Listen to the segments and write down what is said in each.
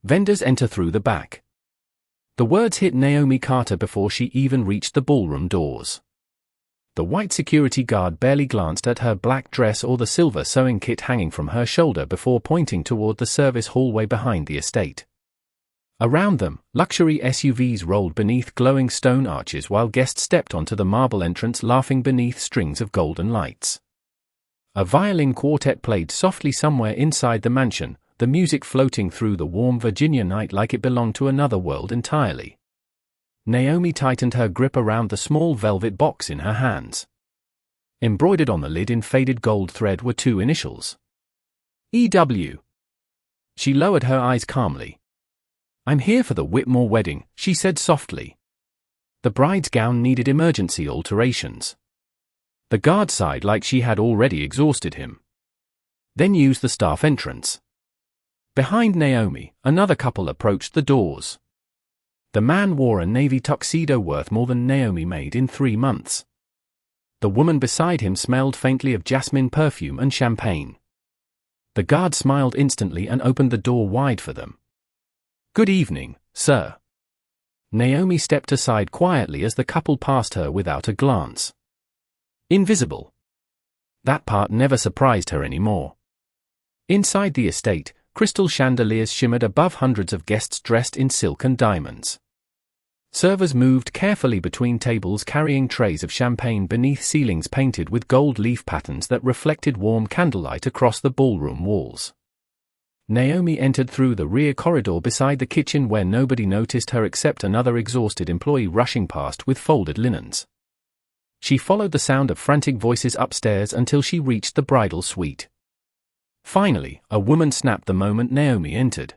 Vendors enter through the back. The words hit Naomi Carter before she even reached the ballroom doors. The white security guard barely glanced at her black dress or the silver sewing kit hanging from her shoulder before pointing toward the service hallway behind the estate. Around them, luxury SUVs rolled beneath glowing stone arches while guests stepped onto the marble entrance laughing beneath strings of golden lights. A violin quartet played softly somewhere inside the mansion, the music floating through the warm Virginia night like it belonged to another world entirely. Naomi tightened her grip around the small velvet box in her hands. Embroidered on the lid in faded gold thread were two initials. E.W. She lowered her eyes calmly. "I'm here for the Whitmore wedding," she said softly. The bride's gown needed emergency alterations. The guard sighed like she had already exhausted him. Then used the staff entrance. Behind Naomi, another couple approached the doors. The man wore a navy tuxedo worth more than Naomi made in 3 months. The woman beside him smelled faintly of jasmine perfume and champagne. The guard smiled instantly and opened the door wide for them. "Good evening, sir." Naomi stepped aside quietly as the couple passed her without a glance. Invisible. That part never surprised her anymore. Inside the estate, crystal chandeliers shimmered above hundreds of guests dressed in silk and diamonds. Servers moved carefully between tables carrying trays of champagne beneath ceilings painted with gold leaf patterns that reflected warm candlelight across the ballroom walls. Naomi entered through the rear corridor beside the kitchen where nobody noticed her except another exhausted employee rushing past with folded linens. She followed the sound of frantic voices upstairs until she reached the bridal suite. Finally, a woman snapped the moment Naomi entered.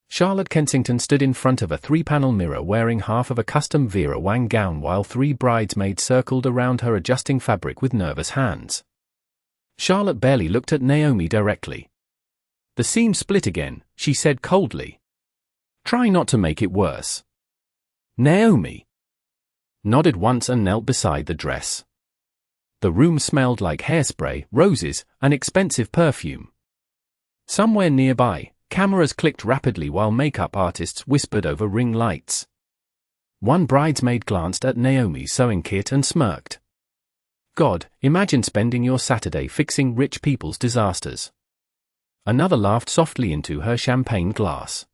Charlotte Kensington stood in front of a 3-panel mirror wearing half of a custom Vera Wang gown while 3 bridesmaids circled around her adjusting fabric with nervous hands. Charlotte barely looked at Naomi directly. "The seam split again," she said coldly. "Try not to make it worse." Naomi nodded once and knelt beside the dress. The room smelled like hairspray, roses, and expensive perfume. Somewhere nearby, cameras clicked rapidly while makeup artists whispered over ring lights. One bridesmaid glanced at Naomi's sewing kit and smirked. "God, imagine spending your Saturday fixing rich people's disasters." Another laughed softly into her champagne glass.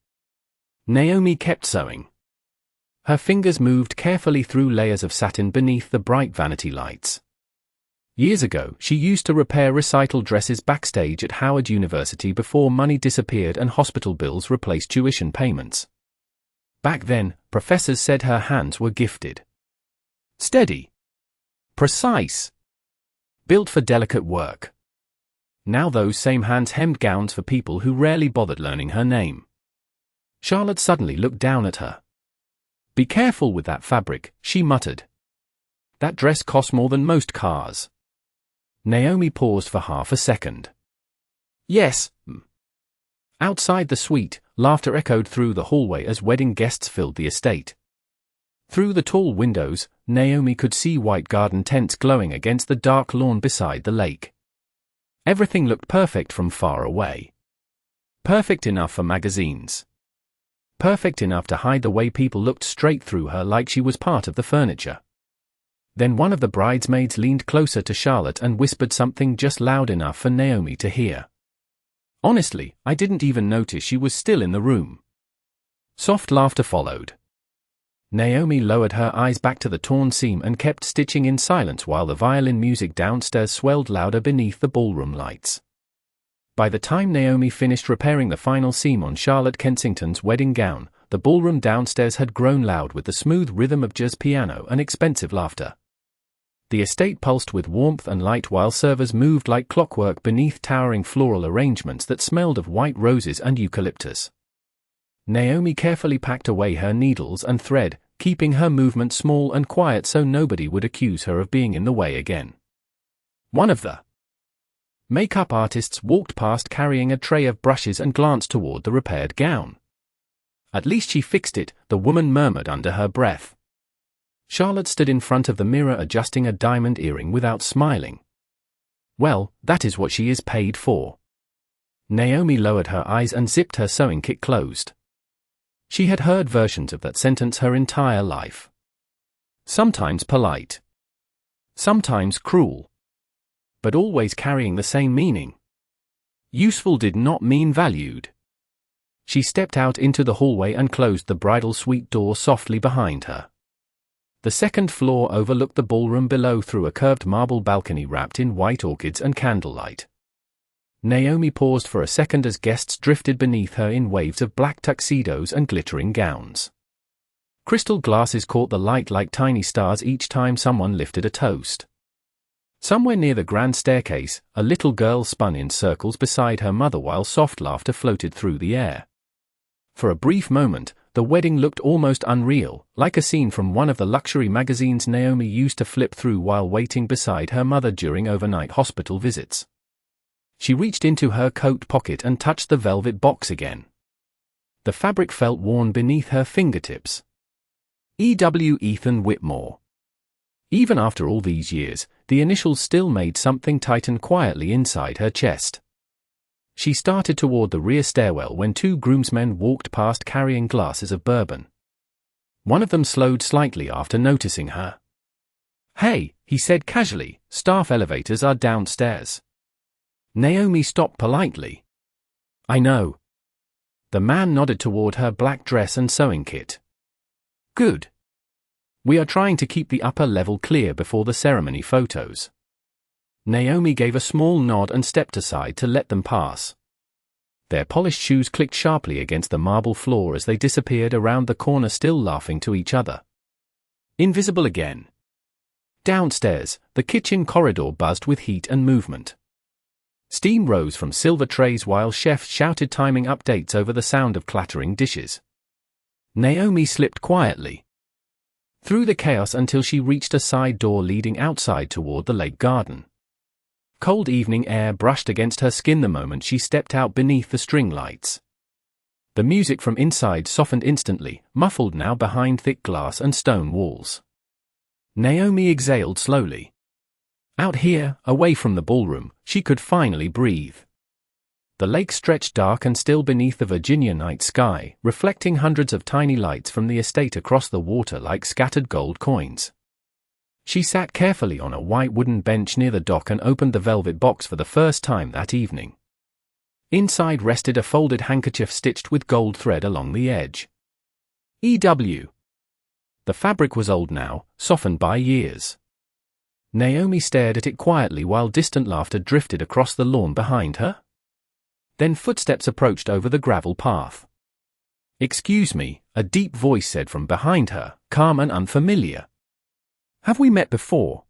Naomi kept sewing. Her fingers moved carefully through layers of satin beneath the bright vanity lights. Years ago, she used to repair recital dresses backstage at Howard University before money disappeared and hospital bills replaced tuition payments. Back then, professors said her hands were gifted. Steady. Precise. Built for delicate work. Now those same hands hemmed gowns for people who rarely bothered learning her name. Charlotte suddenly looked down at her. "Be careful with that fabric," she muttered. "That dress costs more than most cars." Naomi paused for half a second. "Yes." Outside the suite, laughter echoed through the hallway as wedding guests filled the estate. Through the tall windows, Naomi could see white garden tents glowing against the dark lawn beside the lake. Everything looked perfect from far away. Perfect enough for magazines. Perfect enough to hide the way people looked straight through her like she was part of the furniture. Then one of the bridesmaids leaned closer to Charlotte and whispered something just loud enough for Naomi to hear. "Honestly, I didn't even notice she was still in the room." Soft laughter followed. Naomi lowered her eyes back to the torn seam and kept stitching in silence while the violin music downstairs swelled louder beneath the ballroom lights. By the time Naomi finished repairing the final seam on Charlotte Kensington's wedding gown, the ballroom downstairs had grown loud with the smooth rhythm of jazz piano and expensive laughter. The estate pulsed with warmth and light while servers moved like clockwork beneath towering floral arrangements that smelled of white roses and eucalyptus. Naomi carefully packed away her needles and thread, keeping her movement small and quiet so nobody would accuse her of being in the way again. One of the makeup artists walked past carrying a tray of brushes and glanced toward the repaired gown. "At least she fixed it," the woman murmured under her breath. Charlotte stood in front of the mirror adjusting a diamond earring without smiling. "Well, that is what she is paid for." Naomi lowered her eyes and zipped her sewing kit closed. She had heard versions of that sentence her entire life. Sometimes polite. Sometimes cruel. But always carrying the same meaning. Useful did not mean valued. She stepped out into the hallway and closed the bridal suite door softly behind her. The second floor overlooked the ballroom below through a curved marble balcony wrapped in white orchids and candlelight. Naomi paused for a second as guests drifted beneath her in waves of black tuxedos and glittering gowns. Crystal glasses caught the light like tiny stars each time someone lifted a toast. Somewhere near the grand staircase, a little girl spun in circles beside her mother while soft laughter floated through the air. For a brief moment, the wedding looked almost unreal, like a scene from one of the luxury magazines Naomi used to flip through while waiting beside her mother during overnight hospital visits. She reached into her coat pocket and touched the velvet box again. The fabric felt worn beneath her fingertips. E.W. Ethan Whitmore. Even after all these years, the initials still made something tighten quietly inside her chest. She started toward the rear stairwell when two groomsmen walked past carrying glasses of bourbon. One of them slowed slightly after noticing her. "Hey," he said casually, "staff elevators are downstairs." Naomi stopped politely. "I know." The man nodded toward her black dress and sewing kit. "Good. We are trying to keep the upper level clear before the ceremony photos." Naomi gave a small nod and stepped aside to let them pass. Their polished shoes clicked sharply against the marble floor as they disappeared around the corner, still laughing to each other. Invisible again. Downstairs, the kitchen corridor buzzed with heat and movement. Steam rose from silver trays while chefs shouted timing updates over the sound of clattering dishes. Naomi slipped quietly through the chaos until she reached a side door leading outside toward the lake garden. Cold evening air brushed against her skin the moment she stepped out beneath the string lights. The music from inside softened instantly, muffled now behind thick glass and stone walls. Naomi exhaled slowly. Out here, away from the ballroom, she could finally breathe. The lake stretched dark and still beneath the Virginia night sky, reflecting hundreds of tiny lights from the estate across the water like scattered gold coins. She sat carefully on a white wooden bench near the dock and opened the velvet box for the first time that evening. Inside rested a folded handkerchief stitched with gold thread along the edge. E.W. The fabric was old now, softened by years. Naomi stared at it quietly while distant laughter drifted across the lawn behind her. Then footsteps approached over the gravel path. "Excuse me," a deep voice said from behind her, calm and unfamiliar. "Have we met before?"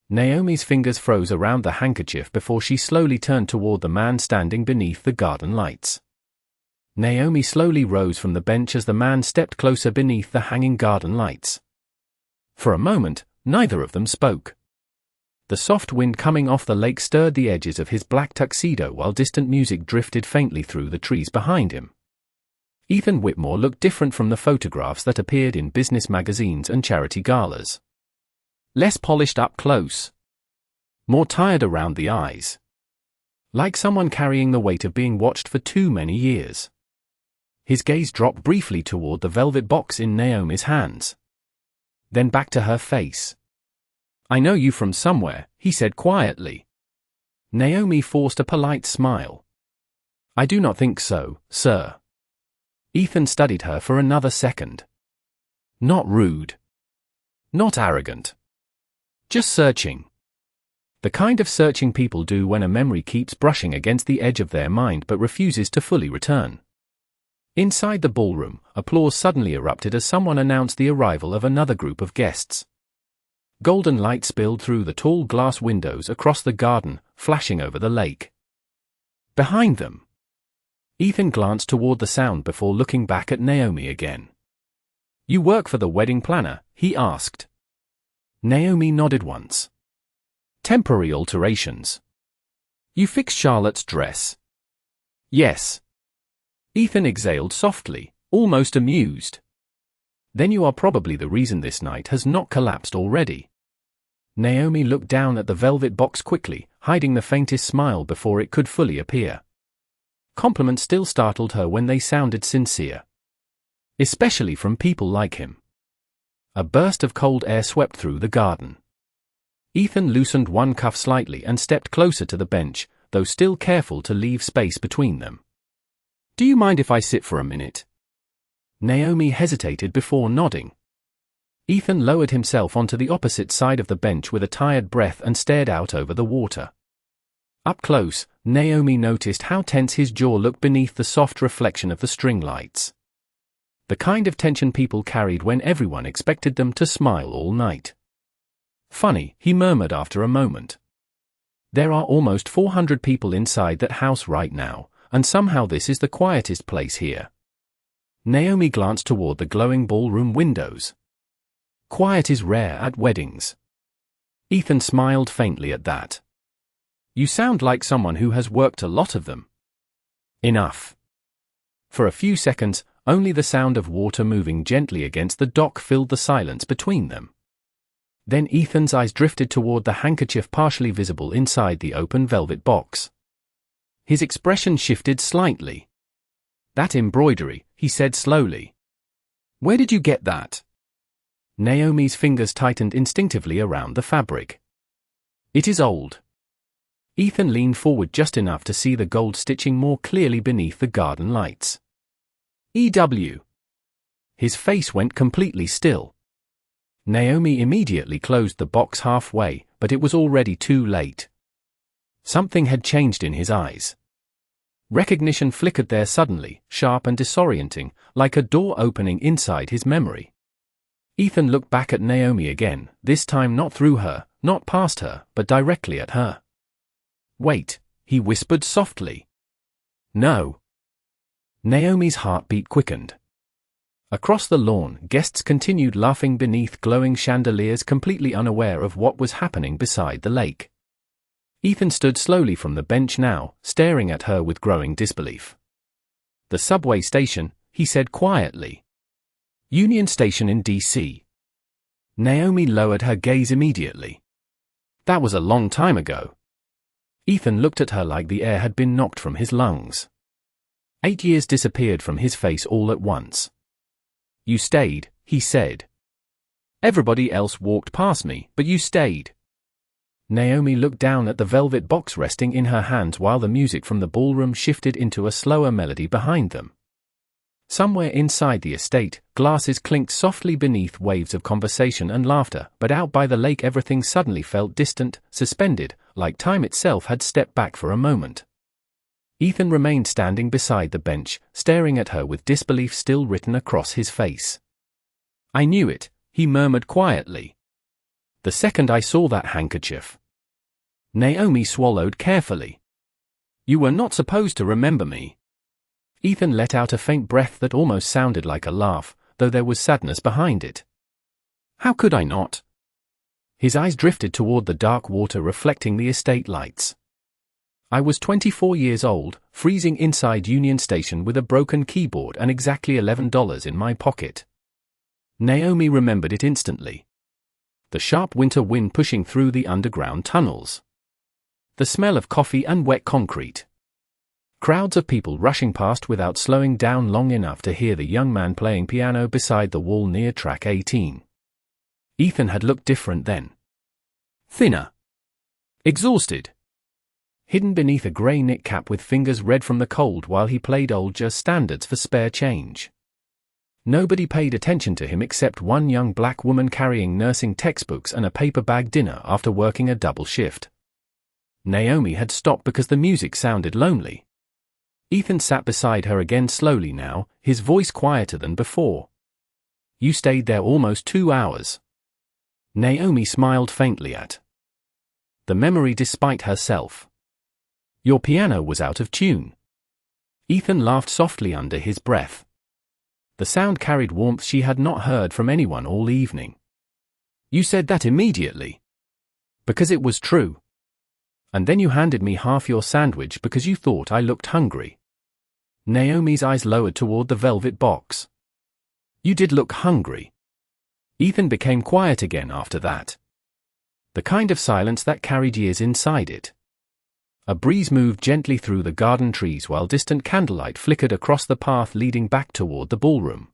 Naomi's fingers froze around the handkerchief before she slowly turned toward the man standing beneath the garden lights. Naomi slowly rose from the bench as the man stepped closer beneath the hanging garden lights. For a moment, neither of them spoke. The soft wind coming off the lake stirred the edges of his black tuxedo while distant music drifted faintly through the trees behind him. Ethan Whitmore looked different from the photographs that appeared in business magazines and charity galas. Less polished up close. More tired around the eyes. Like someone carrying the weight of being watched for too many years. His gaze dropped briefly toward the velvet box in Naomi's hands. Then back to her face. "I know you from somewhere," he said quietly. Naomi forced a polite smile. "I do not think so, sir." Ethan studied her for another second. Not rude. Not arrogant. Just searching. The kind of searching people do when a memory keeps brushing against the edge of their mind but refuses to fully return. Inside the ballroom, applause suddenly erupted as someone announced the arrival of another group of guests. Golden light spilled through the tall glass windows across the garden, flashing over the lake. Behind them. Ethan glanced toward the sound before looking back at Naomi again. "You work for the wedding planner?" he asked. Naomi nodded once. "Temporary alterations. You fixed Charlotte's dress?" "Yes." Ethan exhaled softly, almost amused. "Then you are probably the reason this night has not collapsed already." Naomi looked down at the velvet box quickly, hiding the faintest smile before it could fully appear. compliments still startled her when they sounded sincere. Especially from people like him. A burst of cold air swept through the garden. Ethan loosened one cuff slightly and stepped closer to the bench, though still careful to leave space between them. "Do you mind if I sit for a minute?" Naomi hesitated before nodding. Ethan lowered himself onto the opposite side of the bench with a tired breath and stared out over the water. Up close, Naomi noticed how tense his jaw looked beneath the soft reflection of the string lights. The kind of tension people carried when everyone expected them to smile all night. "Funny," he murmured after a moment. "There are almost 400 people inside that house right now, and somehow this is the quietest place here." Naomi glanced toward the glowing ballroom windows. "Quiet is rare at weddings." Ethan smiled faintly at that. "You sound like someone who has worked a lot of them." "Enough." For a few seconds, only the sound of water moving gently against the dock filled the silence between them. Then Ethan's eyes drifted toward the handkerchief partially visible inside the open velvet box. His expression shifted slightly. "That embroidery," he said slowly. "Where did you get that?" Naomi's fingers tightened instinctively around the fabric. "It is old." Ethan leaned forward just enough to see the gold stitching more clearly beneath the garden lights. "EW." His face went completely still. Naomi immediately closed the box halfway, but it was already too late. Something had changed in his eyes. Recognition flickered there suddenly, sharp and disorienting, like a door opening inside his memory. Ethan looked back at Naomi again, this time not through her, not past her, but directly at her. "Wait," he whispered softly. "No." Naomi's heartbeat quickened. Across the lawn, guests continued laughing beneath glowing chandeliers, completely unaware of what was happening beside the lake. Ethan stood slowly from the bench now, staring at her with growing disbelief. "The subway station," he said quietly. "Union Station in D.C. Naomi lowered her gaze immediately. "That was a long time ago." Ethan looked at her like the air had been knocked from his lungs. 8 years disappeared from his face all at once. "You stayed," he said. "Everybody else walked past me, but you stayed." Naomi looked down at the velvet box resting in her hands while the music from the ballroom shifted into a slower melody behind them. Somewhere inside the estate, glasses clinked softly beneath waves of conversation and laughter, but out by the lake everything suddenly felt distant, suspended, like time itself had stepped back for a moment. Ethan remained standing beside the bench, staring at her with disbelief still written across his face. "I knew it," he murmured quietly. "The second I saw that handkerchief." Naomi swallowed carefully. "You were not supposed to remember me." Ethan let out a faint breath that almost sounded like a laugh, though there was sadness behind it. "How could I not?" His eyes drifted toward the dark water reflecting the estate lights. "I was 24 years old, freezing inside Union Station with a broken keyboard and exactly $11 in my pocket." Naomi remembered it instantly. The sharp winter wind pushing through the underground tunnels. The smell of coffee and wet concrete. Crowds of people rushing past without slowing down long enough to hear the young man playing piano beside the wall near track 18. Ethan had looked different then. Thinner. Exhausted. Hidden beneath a grey knit cap with fingers red from the cold while he played old jazz standards for spare change. Nobody paid attention to him except one young black woman carrying nursing textbooks and a paper bag dinner after working a double shift. Naomi had stopped because the music sounded lonely. Ethan sat beside her again slowly now, his voice quieter than before. "You stayed there almost 2 hours." Naomi smiled faintly at the memory despite herself. "Your piano was out of tune." Ethan laughed softly under his breath. The sound carried warmth she had not heard from anyone all evening. "You said that immediately." "Because it was true. And then you handed me half your sandwich because you thought I looked hungry." Naomi's eyes lowered toward the velvet box. "You did look hungry." Ethan became quiet again after that. The kind of silence that carried years inside it. A breeze moved gently through the garden trees while distant candlelight flickered across the path leading back toward the ballroom.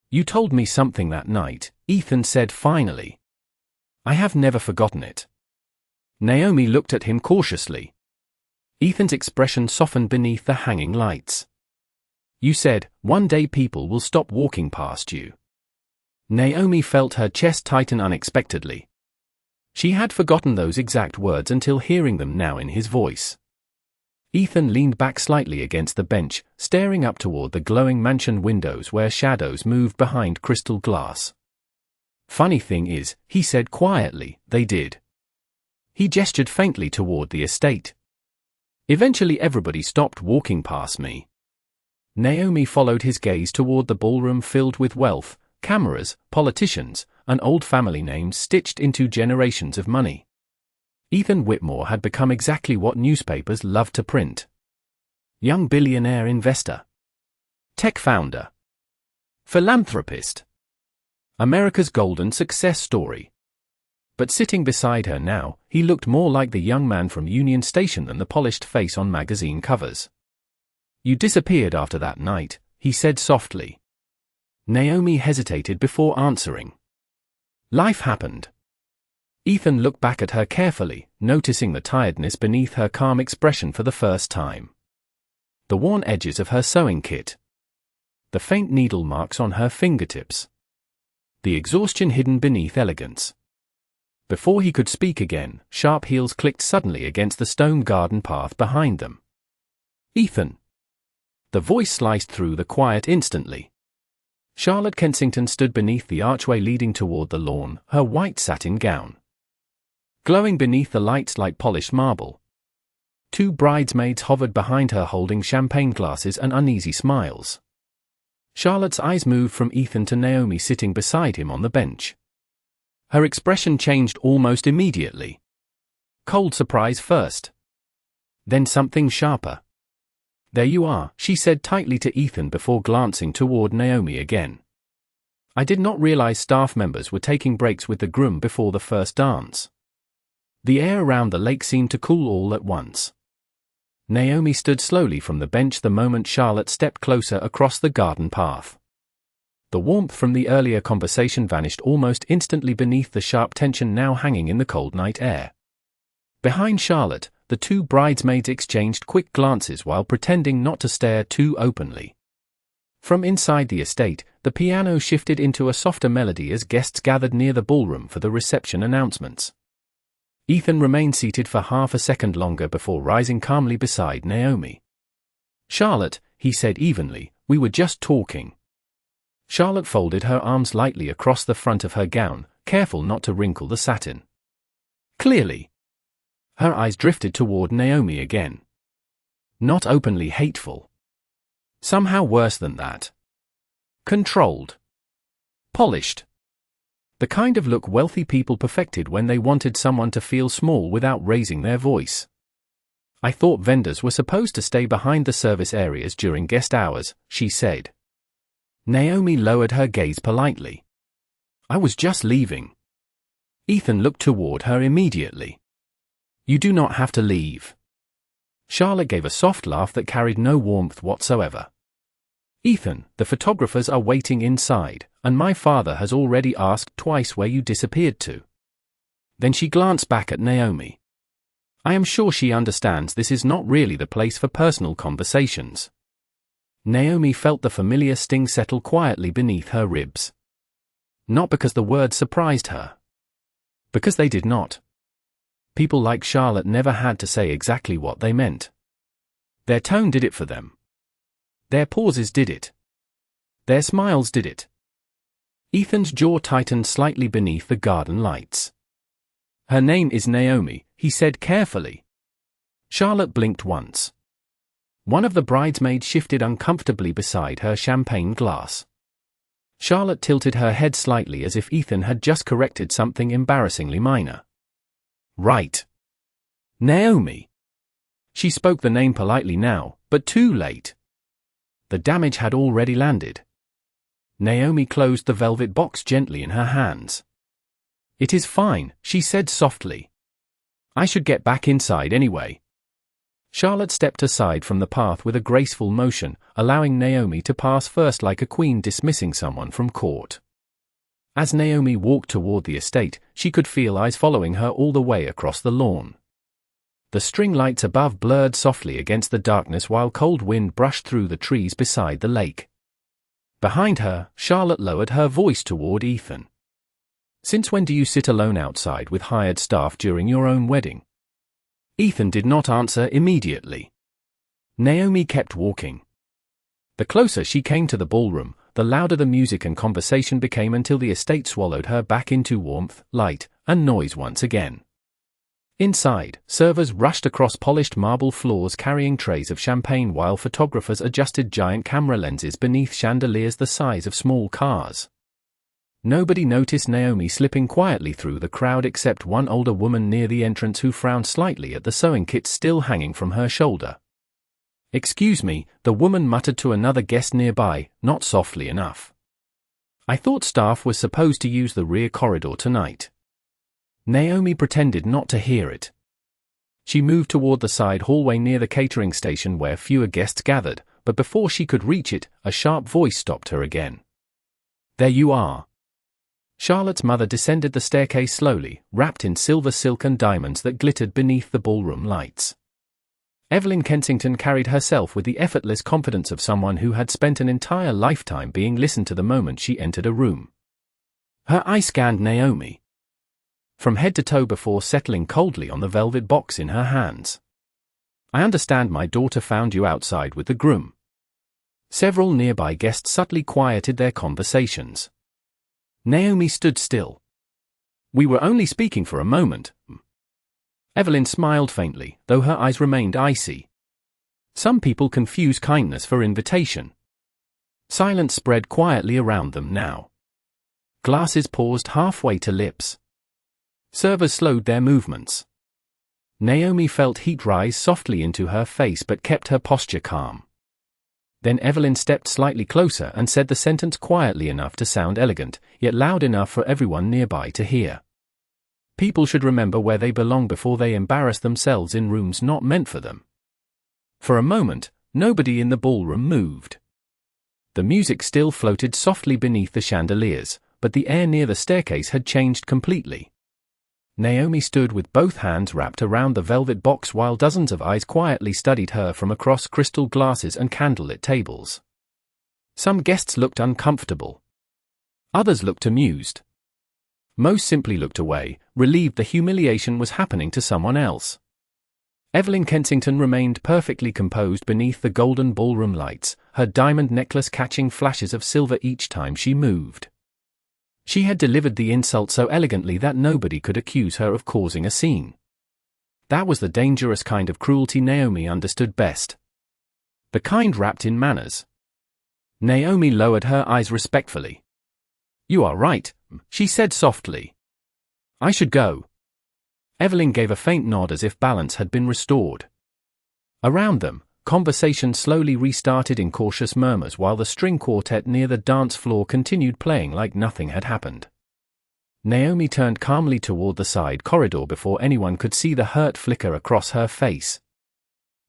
"You told me something that night," Ethan said finally. "I have never forgotten it." Naomi looked at him cautiously. Ethan's expression softened beneath the hanging lights. "You said, one day people will stop walking past you." Naomi felt her chest tighten unexpectedly. She had forgotten those exact words until hearing them now in his voice. Ethan leaned back slightly against the bench, staring up toward the glowing mansion windows where shadows moved behind crystal glass. "Funny thing is," he said quietly, "they did." He gestured faintly toward the estate. "Eventually everybody stopped walking past me." Naomi followed his gaze toward the ballroom filled with wealth, cameras, politicians, and old family names stitched into generations of money. Ethan Whitmore had become exactly what newspapers loved to print. Young billionaire investor. Tech founder. Philanthropist. America's golden success story. But sitting beside her now, he looked more like the young man from Union Station than the polished face on magazine covers. "You disappeared after that night," he said softly. Naomi hesitated before answering. "Life happened." Ethan looked back at her carefully, noticing the tiredness beneath her calm expression for the first time. The worn edges of her sewing kit. The faint needle marks on her fingertips. The exhaustion hidden beneath elegance. Before he could speak again, sharp heels clicked suddenly against the stone garden path behind them. "Ethan." The voice sliced through the quiet instantly. Charlotte Kensington stood beneath the archway leading toward the lawn, her white satin gown glowing beneath the lights like polished marble. Two bridesmaids hovered behind her holding champagne glasses and uneasy smiles. Charlotte's eyes moved from Ethan to Naomi sitting beside him on the bench. Her expression changed almost immediately. Cold surprise first. Then something sharper. "There you are," she said tightly to Ethan before glancing toward Naomi again. "I did not realize staff members were taking breaks with the groom before the first dance." The air around the lake seemed to cool all at once. Naomi stood slowly from the bench the moment Charlotte stepped closer across the garden path. The warmth from the earlier conversation vanished almost instantly beneath the sharp tension now hanging in the cold night air. Behind Charlotte, the two bridesmaids exchanged quick glances while pretending not to stare too openly. From inside the estate, the piano shifted into a softer melody as guests gathered near the ballroom for the reception announcements. Ethan remained seated for half a second longer before rising calmly beside Naomi. "Charlotte," he said evenly, "we were just talking." Charlotte folded her arms lightly across the front of her gown, careful not to wrinkle the satin. "Clearly." Her eyes drifted toward Naomi again. "Not openly hateful. Somehow worse than that. Controlled. Polished. The kind of look wealthy people perfected when they wanted someone to feel small without raising their voice. I thought vendors were supposed to stay behind the service areas during guest hours," she said. Naomi lowered her gaze politely. "I was just leaving." Ethan looked toward her immediately. "You do not have to leave." Charlotte gave a soft laugh that carried no warmth whatsoever. "Ethan, the photographers are waiting inside, and my father has already asked twice where you disappeared to." Then she glanced back at Naomi. "I am sure she understands this is not really the place for personal conversations." Naomi felt the familiar sting settle quietly beneath her ribs. Not because the words surprised her. Because they did not. People like Charlotte never had to say exactly what they meant. Their tone did it for them. Their pauses did it. Their smiles did it. Ethan's jaw tightened slightly beneath the garden lights. "Her name is Naomi," he said carefully. Charlotte blinked once. One of the bridesmaids shifted uncomfortably beside her champagne glass. Charlotte tilted her head slightly as if Ethan had just corrected something embarrassingly minor. "Right. Naomi." She spoke the name politely now, but too late. The damage had already landed. Naomi closed the velvet box gently in her hands. "It is fine," she said softly. "I should get back inside anyway." Charlotte stepped aside from the path with a graceful motion, allowing Naomi to pass first like a queen dismissing someone from court. As Naomi walked toward the estate, she could feel eyes following her all the way across the lawn. The string lights above blurred softly against the darkness while cold wind brushed through the trees beside the lake. Behind her, Charlotte lowered her voice toward Ethan. "Since when do you sit alone outside with hired staff during your own wedding?" Ethan did not answer immediately. Naomi kept walking. The closer she came to the ballroom, the louder the music and conversation became until the estate swallowed her back into warmth, light, and noise once again. Inside, servers rushed across polished marble floors carrying trays of champagne while photographers adjusted giant camera lenses beneath chandeliers the size of small cars. Nobody noticed Naomi slipping quietly through the crowd except one older woman near the entrance who frowned slightly at the sewing kit still hanging from her shoulder. "Excuse me," the woman muttered to another guest nearby, not softly enough. "I thought staff was supposed to use the rear corridor tonight." Naomi pretended not to hear it. She moved toward the side hallway near the catering station where fewer guests gathered, but before she could reach it, a sharp voice stopped her again. "There you are." Charlotte's mother descended the staircase slowly, wrapped in silver silk and diamonds that glittered beneath the ballroom lights. Evelyn Kensington carried herself with the effortless confidence of someone who had spent an entire lifetime being listened to the moment she entered a room. Her eye scanned Naomi from head to toe before settling coldly on the velvet box in her hands. "I understand my daughter found you outside with the groom." Several nearby guests subtly quieted their conversations. Naomi stood still. "We were only speaking for a moment." Evelyn smiled faintly, though her eyes remained icy. Some people confuse kindness for invitation. Silence spread quietly around them now. Glasses paused halfway to lips. Servers slowed their movements. Naomi felt heat rise softly into her face but kept her posture calm. Then Evelyn stepped slightly closer and said the sentence quietly enough to sound elegant, yet loud enough for everyone nearby to hear. "People should remember where they belong before they embarrass themselves in rooms not meant for them." For a moment, nobody in the ballroom moved. The music still floated softly beneath the chandeliers, but the air near the staircase had changed completely. Naomi stood with both hands wrapped around the velvet box while dozens of eyes quietly studied her from across crystal glasses and candlelit tables. Some guests looked uncomfortable. Others looked amused. Most simply looked away, relieved the humiliation was happening to someone else. Evelyn Kensington remained perfectly composed beneath the golden ballroom lights, her diamond necklace catching flashes of silver each time she moved. She had delivered the insult so elegantly that nobody could accuse her of causing a scene. That was the dangerous kind of cruelty Naomi understood best. The kind wrapped in manners. Naomi lowered her eyes respectfully. "You are right," she said softly. "I should go." Evelyn gave a faint nod as if balance had been restored. Around them, conversation slowly restarted in cautious murmurs while the string quartet near the dance floor continued playing like nothing had happened. Naomi turned calmly toward the side corridor before anyone could see the hurt flicker across her face.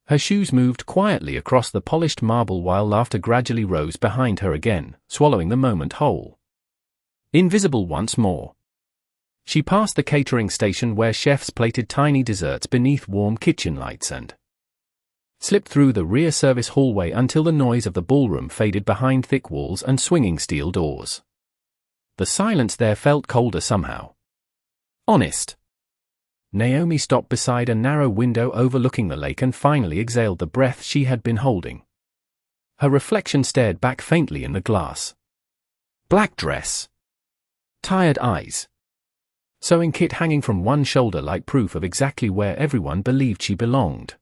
Her shoes moved quietly across the polished marble while laughter gradually rose behind her again, swallowing the moment whole. Invisible once more. She passed the catering station where chefs plated tiny desserts beneath warm kitchen lights and slipped through the rear service hallway until the noise of the ballroom faded behind thick walls and swinging steel doors. The silence there felt colder somehow. Honest. Naomi stopped beside a narrow window overlooking the lake and finally exhaled the breath she had been holding. Her reflection stared back faintly in the glass. Black dress. Tired eyes. Sewing kit hanging from one shoulder like proof of exactly where everyone believed she belonged.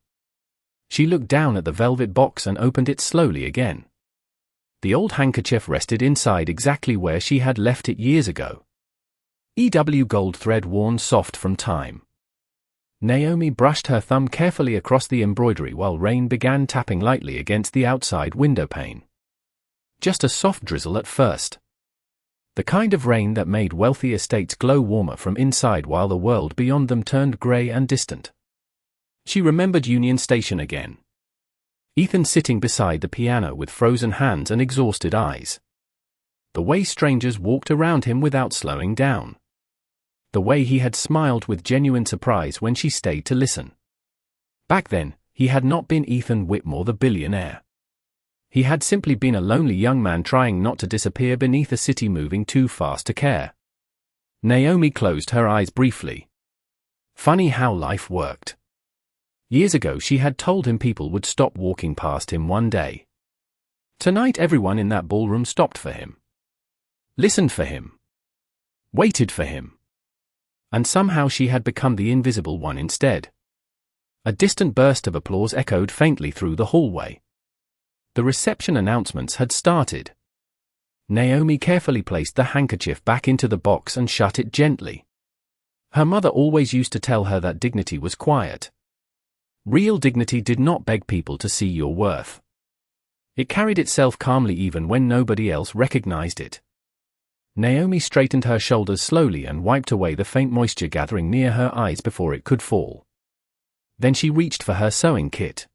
She looked down at the velvet box and opened it slowly again. The old handkerchief rested inside exactly where she had left it years ago. Gold thread worn soft from time. Naomi brushed her thumb carefully across the embroidery while rain began tapping lightly against the outside window pane. Just a soft drizzle at first. The kind of rain that made wealthy estates glow warmer from inside while the world beyond them turned grey and distant. She remembered Union Station again. Ethan sitting beside the piano with frozen hands and exhausted eyes. The way strangers walked around him without slowing down. The way he had smiled with genuine surprise when she stayed to listen. Back then, he had not been Ethan Whitmore the billionaire. He had simply been a lonely young man trying not to disappear beneath a city moving too fast to care. Naomi closed her eyes briefly. Funny how life worked. Years ago she had told him people would stop walking past him one day. Tonight everyone in that ballroom stopped for him. Listened for him. Waited for him. And somehow she had become the invisible one instead. A distant burst of applause echoed faintly through the hallway. The reception announcements had started. Naomi carefully placed the handkerchief back into the box and shut it gently. Her mother always used to tell her that dignity was quiet. Real dignity did not beg people to see your worth. It carried itself calmly even when nobody else recognized it. Naomi straightened her shoulders slowly and wiped away the faint moisture gathering near her eyes before it could fall. Then she reached for her sewing kit.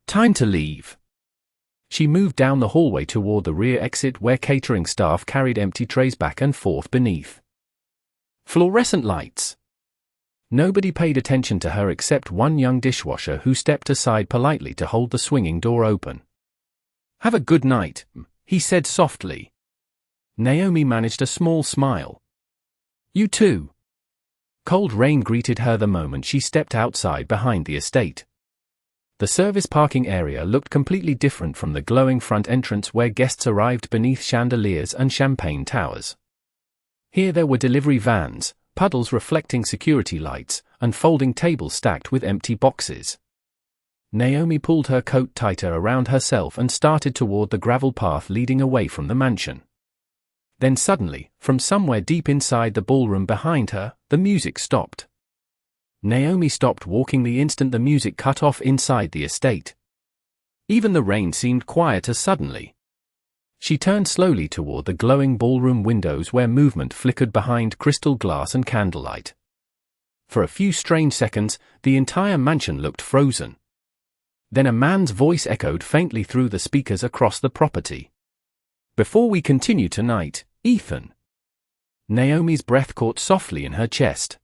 Time to leave. She moved down the hallway toward the rear exit where catering staff carried empty trays back and forth beneath. Fluorescent lights. Nobody paid attention to her except one young dishwasher who stepped aside politely to hold the swinging door open. Have a good night, he said softly. Naomi managed a small smile. You too. Cold rain greeted her the moment she stepped outside behind the estate. The service parking area looked completely different from the glowing front entrance where guests arrived beneath chandeliers and champagne towers. Here there were delivery vans, puddles reflecting security lights, and folding tables stacked with empty boxes. Naomi pulled her coat tighter around herself and started toward the gravel path leading away from the mansion. Then suddenly, from somewhere deep inside the ballroom behind her, the music stopped. Naomi stopped walking the instant the music cut off inside the estate. Even the rain seemed quieter suddenly. She turned slowly toward the glowing ballroom windows where movement flickered behind crystal glass and candlelight. For a few strange seconds, the entire mansion looked frozen. Then a man's voice echoed faintly through the speakers across the property. Before we continue tonight, Ethan. Naomi's breath caught softly in her chest.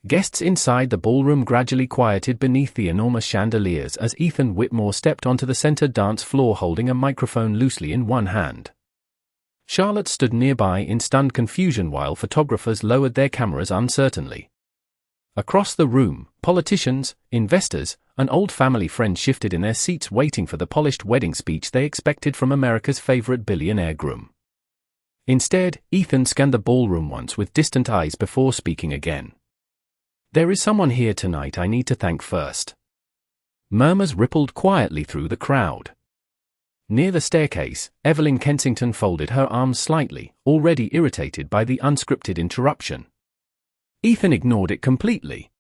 Guests inside the ballroom gradually quieted beneath the enormous chandeliers as Ethan Whitmore stepped onto the center dance floor holding a microphone loosely in one hand. Charlotte stood nearby in stunned confusion while photographers lowered their cameras uncertainly. Across the room, politicians, investors, and old family friends shifted in their seats waiting for the polished wedding speech they expected from America's favorite billionaire groom. Instead, Ethan scanned the ballroom once with distant eyes before speaking again. There is someone here tonight I need to thank first. Murmurs rippled quietly through the crowd. Near the staircase, Evelyn Kensington folded her arms slightly, already irritated by the unscripted interruption. Ethan ignored it completely.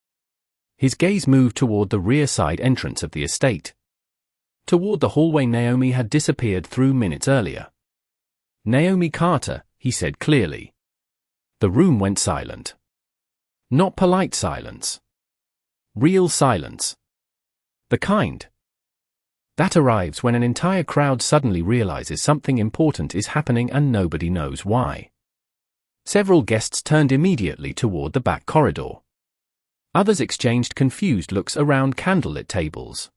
His gaze moved toward the rear side entrance of the estate. Toward the hallway Naomi had disappeared through minutes earlier. Naomi Carter, he said clearly. The room went silent. Not polite silence. Real silence. The kind that arrives when an entire crowd suddenly realizes something important is happening and nobody knows why. Several guests turned immediately toward the back corridor. Others exchanged confused looks around candlelit tables.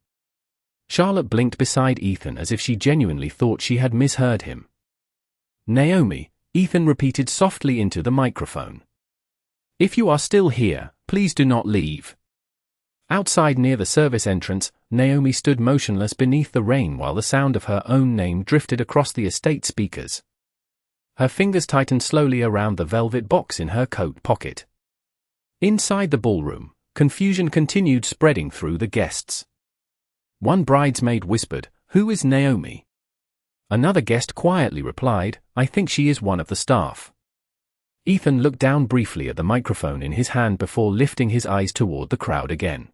Charlotte blinked beside Ethan as if she genuinely thought she had misheard him. Naomi, Ethan repeated softly into the microphone. If you are still here, please do not leave. Outside near the service entrance, Naomi stood motionless beneath the rain while the sound of her own name drifted across the estate speakers. Her fingers tightened slowly around the velvet box in her coat pocket. Inside the ballroom, confusion continued spreading through the guests. One bridesmaid whispered, "Who is Naomi?" Another guest quietly replied, "I think she is one of the staff." Ethan looked down briefly at the microphone in his hand before lifting his eyes toward the crowd again.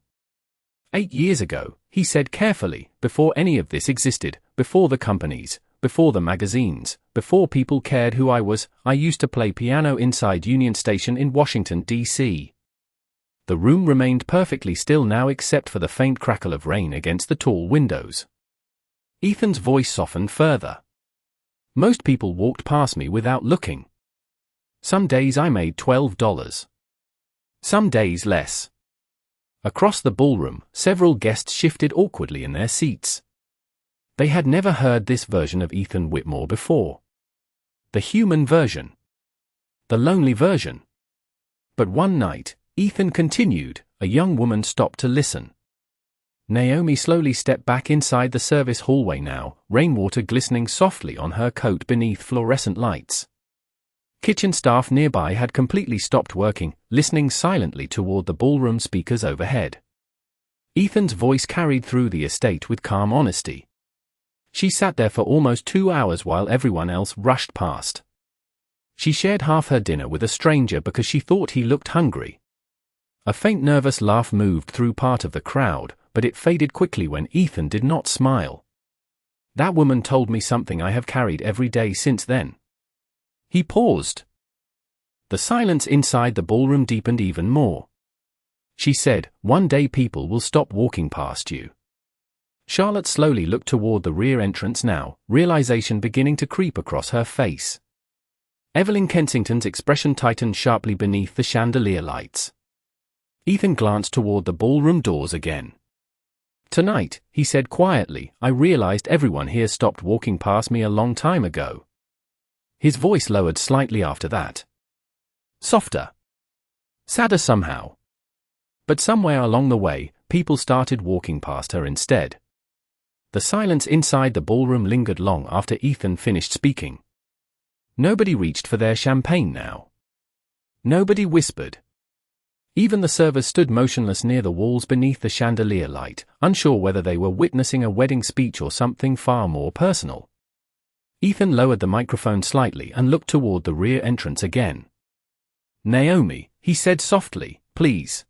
8 years ago, he said carefully, before any of this existed, before the companies, before the magazines, before people cared who I was, I used to play piano inside Union Station in Washington, D.C. The room remained perfectly still now except for the faint crackle of rain against the tall windows. Ethan's voice softened further. Most people walked past me without looking. Some days I made $12. Some days less. Across the ballroom, several guests shifted awkwardly in their seats. They had never heard this version of Ethan Whitmore before. The human version. The lonely version. But one night, Ethan continued, a young woman stopped to listen. Naomi slowly stepped back inside the service hallway now, rainwater glistening softly on her coat beneath fluorescent lights. Kitchen staff nearby had completely stopped working, listening silently toward the ballroom speakers overhead. Ethan's voice carried through the estate with calm honesty. She sat there for almost 2 hours while everyone else rushed past. She shared half her dinner with a stranger because she thought he looked hungry. A faint nervous laugh moved through part of the crowd, but it faded quickly when Ethan did not smile. That woman told me something I have carried every day since then. He paused. The silence inside the ballroom deepened even more. She said, "One day people will stop walking past you." Charlotte slowly looked toward the rear entrance now, realization beginning to creep across her face. Evelyn Kensington's expression tightened sharply beneath the chandelier lights. Ethan glanced toward the ballroom doors again. "Tonight," he said quietly, "I realized everyone here stopped walking past me a long time ago." His voice lowered slightly after that. Softer. Sadder somehow. But somewhere along the way, people started walking past her instead. The silence inside the ballroom lingered long after Ethan finished speaking. Nobody reached for their champagne now. Nobody whispered. Even the servers stood motionless near the walls beneath the chandelier light, unsure whether they were witnessing a wedding speech or something far more personal. Ethan lowered the microphone slightly and looked toward the rear entrance again. "Naomi," he said softly, "please."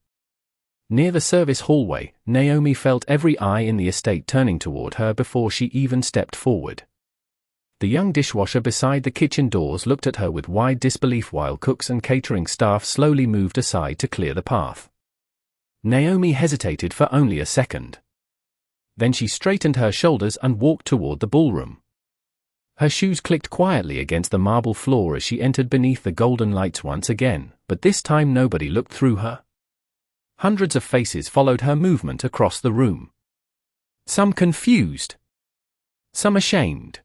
Near the service hallway, Naomi felt every eye in the estate turning toward her before she even stepped forward. The young dishwasher beside the kitchen doors looked at her with wide disbelief while cooks and catering staff slowly moved aside to clear the path. Naomi hesitated for only a second. Then she straightened her shoulders and walked toward the ballroom. Her shoes clicked quietly against the marble floor as she entered beneath the golden lights once again, but this time nobody looked through her. Hundreds of faces followed her movement across the room. Some confused. Some ashamed.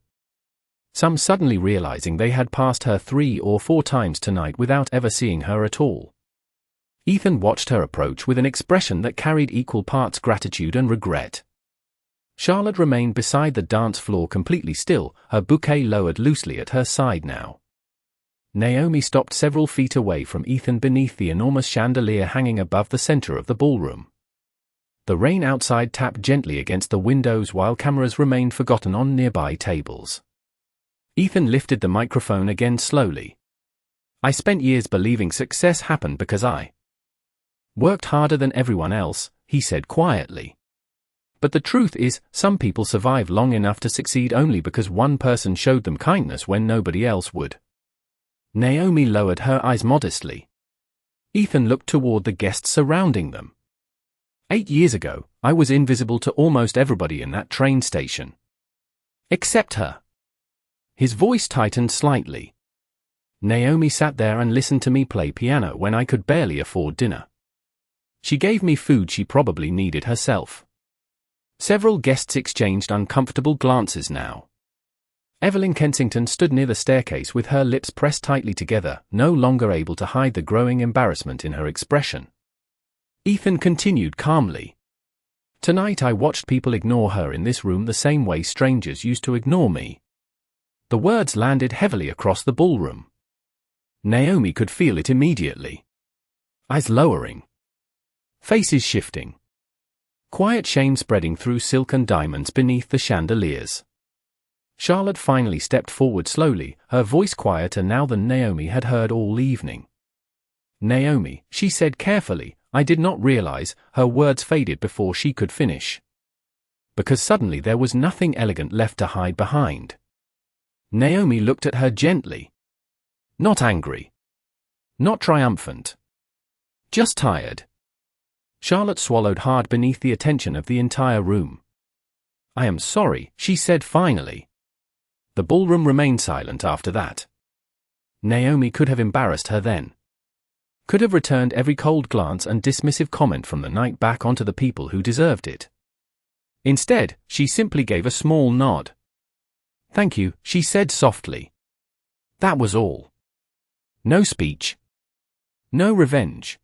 Some suddenly realizing they had passed her 3 or 4 times tonight without ever seeing her at all. Ethan watched her approach with an expression that carried equal parts gratitude and regret. Charlotte remained beside the dance floor completely still, her bouquet lowered loosely at her side now. Naomi stopped several feet away from Ethan beneath the enormous chandelier hanging above the center of the ballroom. The rain outside tapped gently against the windows while cameras remained forgotten on nearby tables. Ethan lifted the microphone again slowly. "I spent years believing success happened because I worked harder than everyone else," he said quietly. "But the truth is, some people survive long enough to succeed only because one person showed them kindness when nobody else would." Naomi lowered her eyes modestly. Ethan looked toward the guests surrounding them. 8 years ago, I was invisible to almost everybody in that train station. Except her. His voice tightened slightly. Naomi sat there and listened to me play piano when I could barely afford dinner. She gave me food she probably needed herself. Several guests exchanged uncomfortable glances now. Evelyn Kensington stood near the staircase with her lips pressed tightly together, no longer able to hide the growing embarrassment in her expression. Ethan continued calmly. "Tonight I watched people ignore her in this room the same way strangers used to ignore me." The words landed heavily across the ballroom. Naomi could feel it immediately. Eyes lowering. Faces shifting. Quiet shame spreading through silk and diamonds beneath the chandeliers. Charlotte finally stepped forward slowly, her voice quieter now than Naomi had heard all evening. "Naomi," she said carefully, "I did not realize," her words faded before she could finish. Because suddenly there was nothing elegant left to hide behind. Naomi looked at her gently. Not angry. Not triumphant. Just tired. Charlotte swallowed hard beneath the attention of the entire room. "I am sorry," she said finally. The ballroom remained silent after that. Naomi could have embarrassed her then. Could have returned every cold glance and dismissive comment from the night back onto the people who deserved it. Instead, she simply gave a small nod. "Thank you," she said softly. That was all. No speech. No revenge.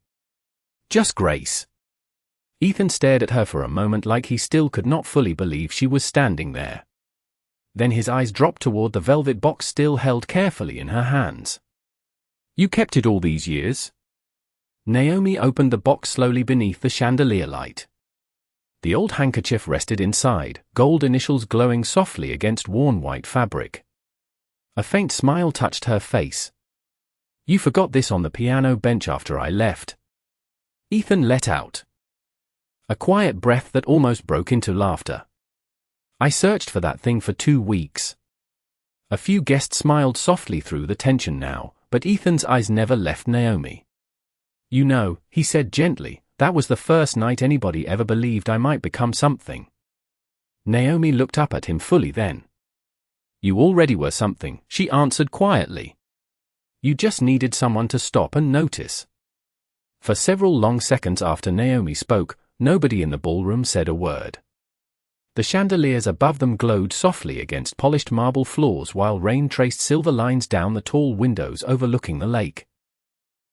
Just grace. Ethan stared at her for a moment like he still could not fully believe she was standing there. Then his eyes dropped toward the velvet box still held carefully in her hands. "You kept it all these years?" Naomi opened the box slowly beneath the chandelier light. The old handkerchief rested inside, gold initials glowing softly against worn white fabric. A faint smile touched her face. "You forgot this on the piano bench after I left." Ethan let out a quiet breath that almost broke into laughter. "I searched for that thing for 2 weeks." A few guests smiled softly through the tension now, but Ethan's eyes never left Naomi. "You know," he said gently, "that was the first night anybody ever believed I might become something." Naomi looked up at him fully then. "You already were something," she answered quietly. "You just needed someone to stop and notice." For several long seconds after Naomi spoke, nobody in the ballroom said a word. The chandeliers above them glowed softly against polished marble floors while rain traced silver lines down the tall windows overlooking the lake.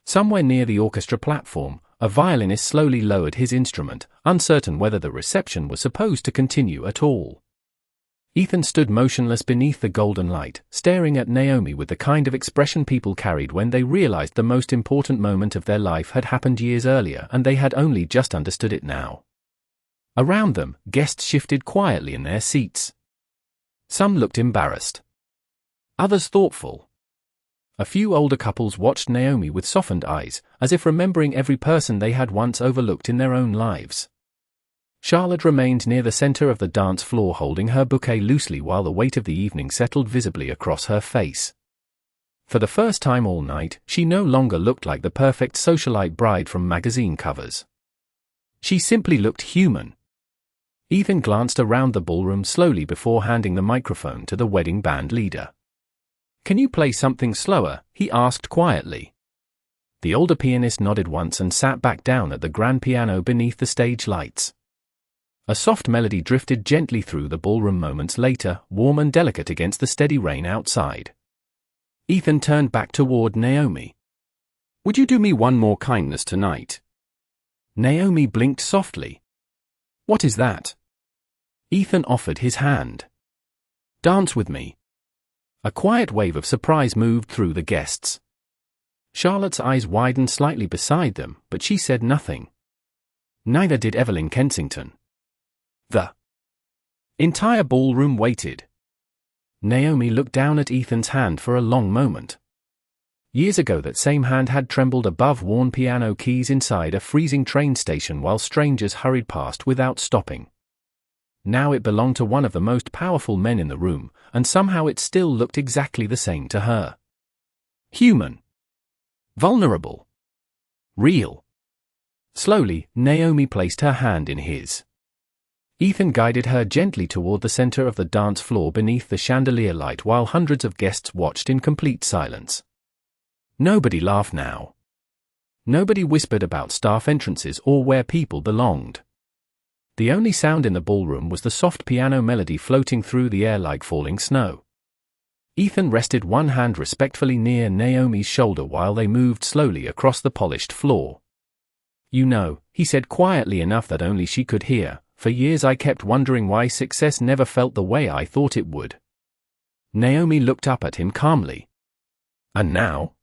Somewhere near the orchestra platform, a violinist slowly lowered his instrument, uncertain whether the reception was supposed to continue at all. Ethan stood motionless beneath the golden light, staring at Naomi with the kind of expression people carried when they realized the most important moment of their life had happened years earlier and they had only just understood it now. Around them, guests shifted quietly in their seats. Some looked embarrassed. Others thoughtful. A few older couples watched Naomi with softened eyes, as if remembering every person they had once overlooked in their own lives. Charlotte remained near the center of the dance floor holding her bouquet loosely while the weight of the evening settled visibly across her face. For the first time all night, she no longer looked like the perfect socialite bride from magazine covers. She simply looked human. Ethan glanced around the ballroom slowly before handing the microphone to the wedding band leader. "Can you play something slower?" he asked quietly. The older pianist nodded once and sat back down at the grand piano beneath the stage lights. A soft melody drifted gently through the ballroom moments later, warm and delicate against the steady rain outside. Ethan turned back toward Naomi. "Would you do me one more kindness tonight?" Naomi blinked softly. "What is that?" Ethan offered his hand. "Dance with me." A quiet wave of surprise moved through the guests. Charlotte's eyes widened slightly beside them, but she said nothing. Neither did Evelyn Kensington. The entire ballroom waited. Naomi looked down at Ethan's hand for a long moment. Years ago that same hand had trembled above worn piano keys inside a freezing train station while strangers hurried past without stopping. Now it belonged to one of the most powerful men in the room, and somehow it still looked exactly the same to her. Human. Vulnerable. Real. Slowly, Naomi placed her hand in his. Ethan guided her gently toward the center of the dance floor beneath the chandelier light while hundreds of guests watched in complete silence. Nobody laughed now. Nobody whispered about staff entrances or where people belonged. The only sound in the ballroom was the soft piano melody floating through the air like falling snow. Ethan rested one hand respectfully near Naomi's shoulder while they moved slowly across the polished floor. "You know," he said quietly enough that only she could hear, "for years I kept wondering why success never felt the way I thought it would." Naomi looked up at him calmly. "And now?"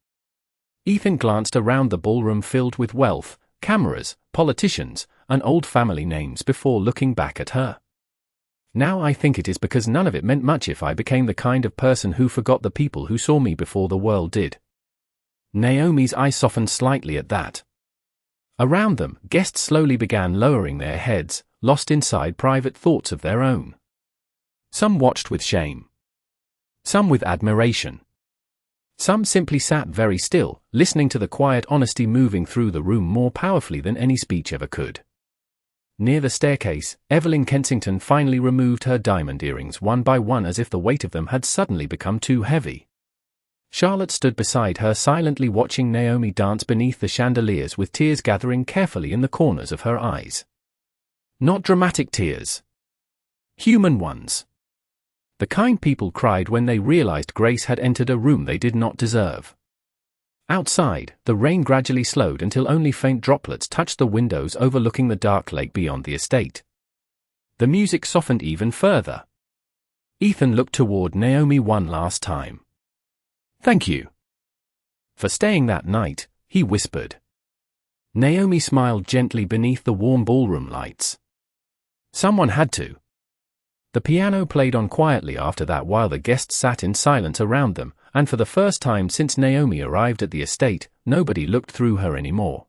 Ethan glanced around the ballroom filled with wealth, cameras, politicians, and old family names before looking back at her. "Now I think it is because none of it meant much if I became the kind of person who forgot the people who saw me before the world did." Naomi's eyes softened slightly at that. Around them, guests slowly began lowering their heads, lost inside private thoughts of their own. Some watched with shame. Some with admiration. Some simply sat very still, listening to the quiet honesty moving through the room more powerfully than any speech ever could. Near the staircase, Evelyn Kensington finally removed her diamond earrings one by one as if the weight of them had suddenly become too heavy. Charlotte stood beside her silently watching Naomi dance beneath the chandeliers with tears gathering carefully in the corners of her eyes. Not dramatic tears. Human ones. The kind people cried when they realized Grace had entered a room they did not deserve. Outside, the rain gradually slowed until only faint droplets touched the windows overlooking the dark lake beyond the estate. The music softened even further. Ethan looked toward Naomi one last time. "Thank you for staying that night," he whispered. Naomi smiled gently beneath the warm ballroom lights. "Someone had to." The piano played on quietly after that while the guests sat in silence around them, and for the first time since Naomi arrived at the estate, nobody looked through her anymore.